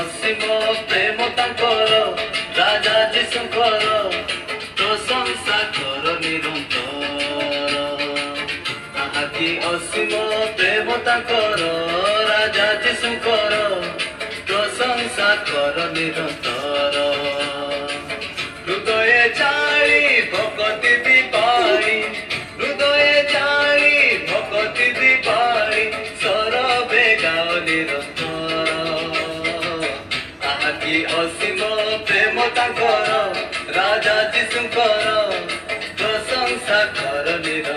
ଅସୀମ ପ୍ରେମ ତାଙ୍କର ରାଜା ଯୀଶୁଙ୍କର ପ୍ରଶଂସା କର ନିରନ୍ତର। ଆହାକି ଅସୀମ ପ୍ରେମ ତାଙ୍କର ରାଜା ଯୀଶୁଙ୍କର ପ୍ରଶଂସା କର ନିରନ୍ତର। ହୃଦୟ ଚାଳି ଭକତି ଦୀପାଳି ହୃଦୟ ଚାଳି ଭକତି ଦୀପାଳି ସରବେ ଗାଅ ନିରନ୍ତର। ଆହାକି ଅସୀମ ପ୍ରେମ ତାଙ୍କର ରାଜା ଯୀଶୁଙ୍କର ପ୍ରଶଂସା କର ନିରନ୍ତର।